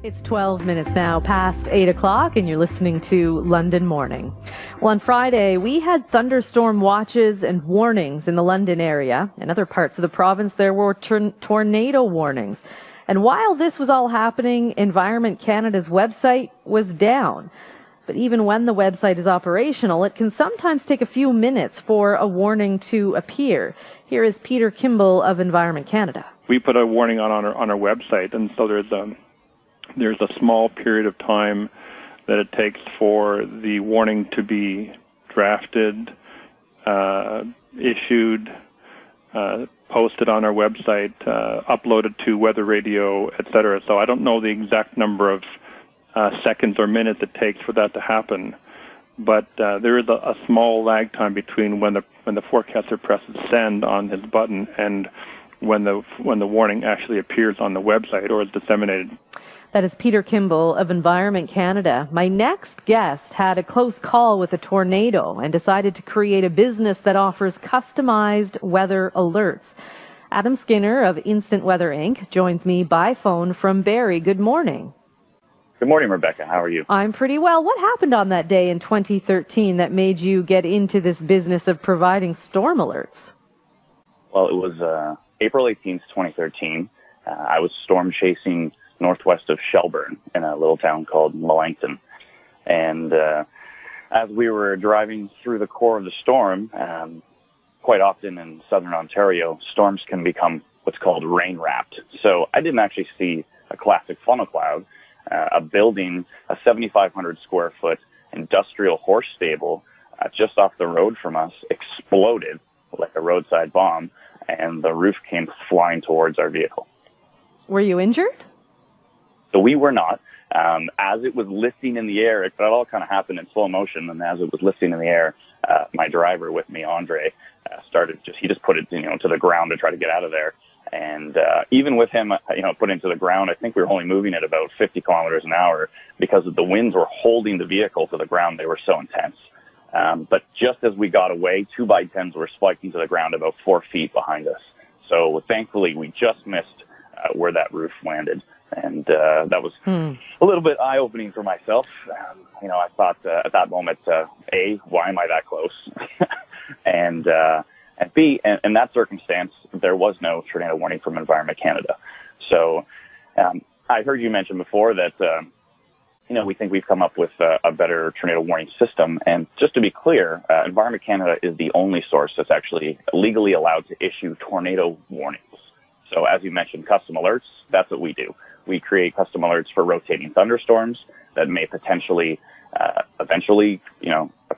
It's 12 minutes now past 8 o'clock, and you're listening to London Morning. Well, on Friday, we had thunderstorm watches and warnings in the London area. In other parts of the province, there were tornado warnings. And while this was all happening, Environment Canada's website was down. But even when the website is operational, it can sometimes take a few minutes for a warning to appear. Here is Peter Kimball of Environment Canada. We put a warning on our website, and so there's a small period of time that it takes for the warning to be drafted, issued, posted on our website, uploaded to weather radio, etc. So I don't know the exact number of seconds or minutes it takes for that to happen, but there is a small lag time between when the forecaster presses send on his button and when the warning actually appears on the website or is disseminated. That is Peter Kimball of Environment Canada. My next guest had a close call with a tornado and decided to create a business that offers customized weather alerts. Adam Skinner of Instant Weather Inc. joins me by phone from Barrie. Good morning. Good morning, Rebecca. How are you? I'm pretty well. What happened on that day in 2013 that made you get into this business of providing storm alerts? Well, it was April 18th, 2013. I was storm chasing northwest of Shelburne in a little town called Melancton. And as we were driving through the core of the storm, quite often in southern Ontario, storms can become what's called rain-wrapped. So I didn't actually see a classic funnel cloud. A building, a 7,500 square foot industrial horse stable just off the road from us exploded like a roadside bomb, and the roof came flying towards our vehicle. Were you injured? So we were not. As it was lifting in the air, it all kind of happened in slow motion, and as it was lifting in the air, my driver with me, Andre, he just put it, to the ground to try to get out of there. And even with him, put into the ground, I think we were only moving at about 50 kilometers an hour because the winds were holding the vehicle to the ground. They were so intense. But just as we got away, 2x10s were spiking to the ground about 4 feet behind us. So thankfully, we just missed where that roof landed. And that was a little bit eye-opening for myself. I thought at that moment, A, why am I that close? And B, in that circumstance, there was no tornado warning from Environment Canada. So I heard you mention before that, we think we've come up with a better tornado warning system. And just to be clear, Environment Canada is the only source that's actually legally allowed to issue tornado warnings. So as you mentioned, custom alerts, that's what we do. We create custom alerts for rotating thunderstorms that may potentially, eventually,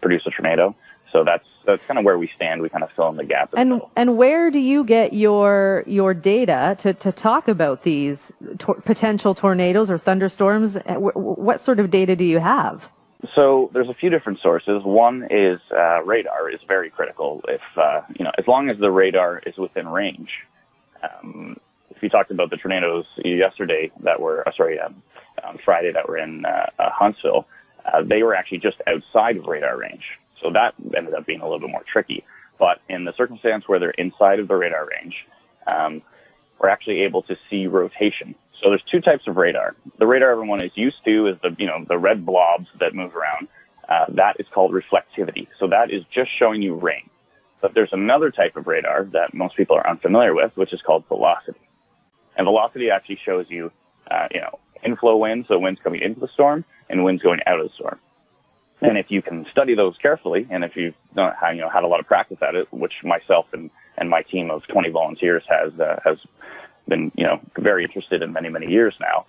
produce a tornado. So that's kind of where we stand. We kind of fill in the gap. And where do you get your data to talk about these potential tornadoes or thunderstorms? What sort of data do you have? So there's a few different sources. One is radar is very critical. If as long as the radar is within range. If you talked about the tornadoes yesterday on Friday that were in Huntsville, they were actually just outside of radar range. So that ended up being a little bit more tricky. But in the circumstance where they're inside of the radar range, we're actually able to see rotation. So there's two types of radar. The radar everyone is used to is the red blobs that move around. That is called reflectivity. So that is just showing you rain. But there's another type of radar that most people are unfamiliar with, which is called velocity. And velocity actually shows you, inflow winds, so winds coming into the storm, and winds going out of the storm. And if you can study those carefully, and if you've had a lot of practice at it, which myself and my team of 20 volunteers has been very interested in many, many years now,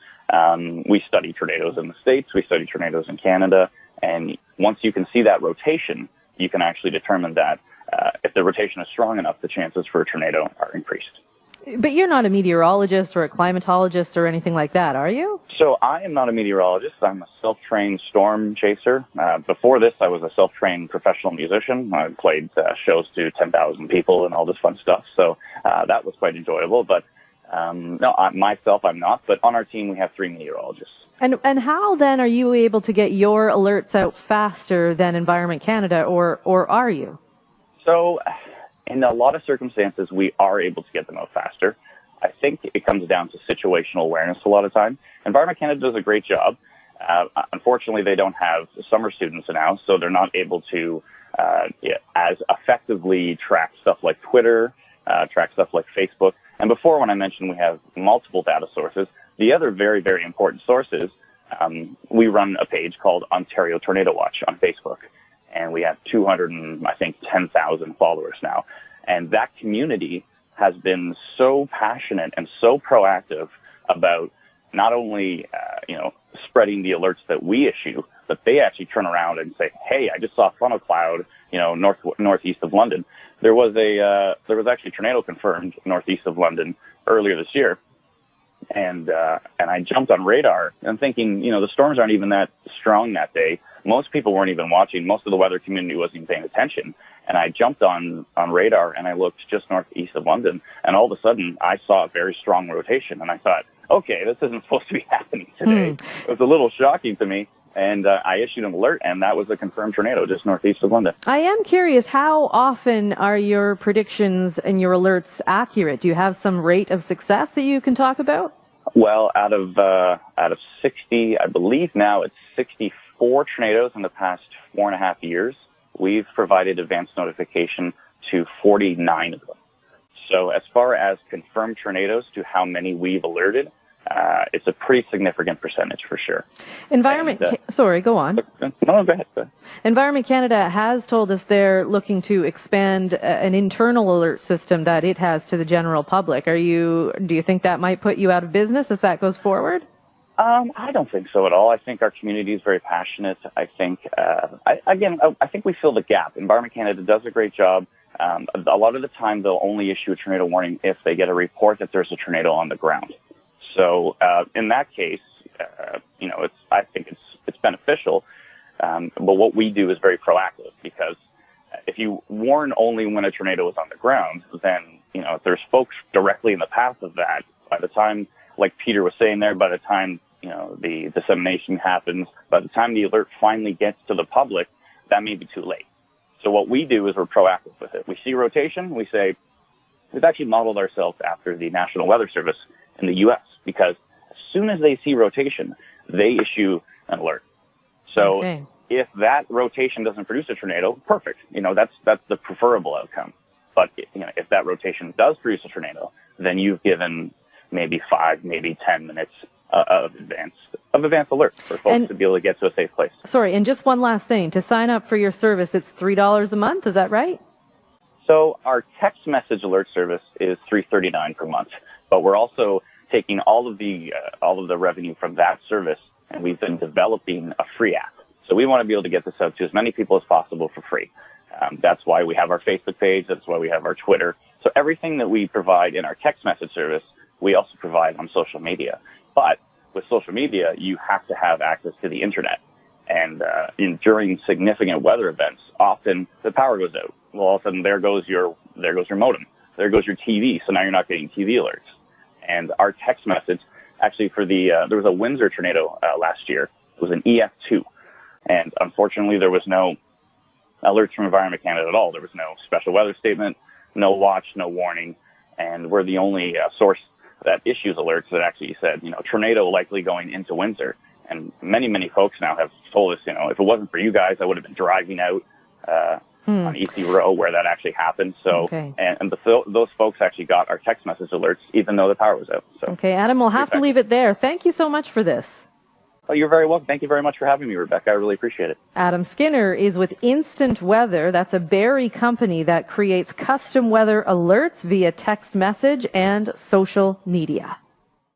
we study tornadoes in the States, we study tornadoes in Canada, and once you can see that rotation, you can actually determine that if the rotation is strong enough, the chances for a tornado are increased. But you're not a meteorologist or a climatologist or anything like that, are you? So I am not a meteorologist. I'm a self-trained storm chaser. Before this, I was a self-trained professional musician. I played shows to 10,000 people and all this fun stuff. So that was quite enjoyable. But myself, I'm not. But on our team, we have 3 meteorologists. And how then are you able to get your alerts out faster than Environment Canada, or are you? So in a lot of circumstances, we are able to get them out faster. I think it comes down to situational awareness a lot of time. Environment Canada does a great job. Unfortunately, they don't have summer students now, so they're not able to as effectively track stuff like Twitter, track stuff like Facebook. And before, when I mentioned we have multiple data sources, the other very, very important source is we run a page called Ontario Tornado Watch on Facebook, and we have 10,000 followers now. And that community has been so passionate and so proactive about not only, spreading the alerts that we issue, but they actually turn around and say, hey, I just saw a funnel cloud, northeast of London. There was actually a tornado confirmed northeast of London earlier this year. And I jumped on radar and thinking, the storms aren't even that strong that day. Most people weren't even watching. Most of the weather community wasn't even paying attention. And I jumped on radar and I looked just northeast of London, and all of a sudden I saw a very strong rotation. And I thought, okay, this isn't supposed to be happening today. It was a little shocking to me. And I issued an alert, and that was a confirmed tornado just northeast of London. I am curious, how often are your predictions and your alerts accurate? Do you have some rate of success that you can talk about? Well, out of 60, I believe now it's 64 tornadoes in the past 4.5 years. We've provided advance notification to 49 of them. So as far as confirmed tornadoes to how many we've alerted, it's a pretty significant percentage for sure. Sorry, go on. No, go ahead. Environment Canada has told us they're looking to expand an internal alert system that it has to the general public. Do you think that might put you out of business if that goes forward? I don't think so at all. I think our community is very passionate. I think, I think we fill the gap. Environment Canada does a great job. A lot of the time, they'll only issue a tornado warning if they get a report that there's a tornado on the ground. So in that case, I think it's beneficial. But what we do is very proactive, because if you warn only when a tornado is on the ground, then if there's folks directly in the path of that, by the time, like Peter was saying there, by the time the dissemination happens, by the time the alert finally gets to the public, that may be too late. So what we do is we're proactive with it. We see rotation. We say, we've actually modeled ourselves after the National Weather Service in the U.S., because as soon as they see rotation, they issue an alert. So if that rotation doesn't produce a tornado, perfect. That's the preferable outcome. But if that rotation does produce a tornado, then you've given maybe 5, maybe 10 minutes of advance alert for folks to be able to get to a safe place. Sorry, and just one last thing. To sign up for your service, it's $3 a month. Is that right? So our text message alert service is $3.39 per month, but we're also taking all of the revenue from that service, and we've been developing a free app. So we want to be able to get this out to as many people as possible for free. That's why we have our Facebook page. That's why we have our Twitter. So everything that we provide in our text message service, we also provide on social media. But with social media, you have to have access to the internet. And during significant weather events, often the power goes out. Well, all of a sudden, there goes your modem. There goes your TV. So now you're not getting TV alerts. And our text message, actually, there was a Windsor tornado last year. It was an EF2. And unfortunately, there was no alerts from Environment Canada at all. There was no special weather statement, no watch, no warning. And we're the only source that issues alerts that actually said, tornado likely going into Windsor. And many, many folks now have told us, if it wasn't for you guys, I would have been driving out on EC Row where that actually happened. So, and those folks actually got our text message alerts, even though the power was out. So, okay, Adam, we'll have to leave it there. Thank you so much for this. Oh, you're very welcome. Thank you very much for having me, Rebecca. I really appreciate it. Adam Skinner is with Instant Weather. That's a Barrie company that creates custom weather alerts via text message and social media.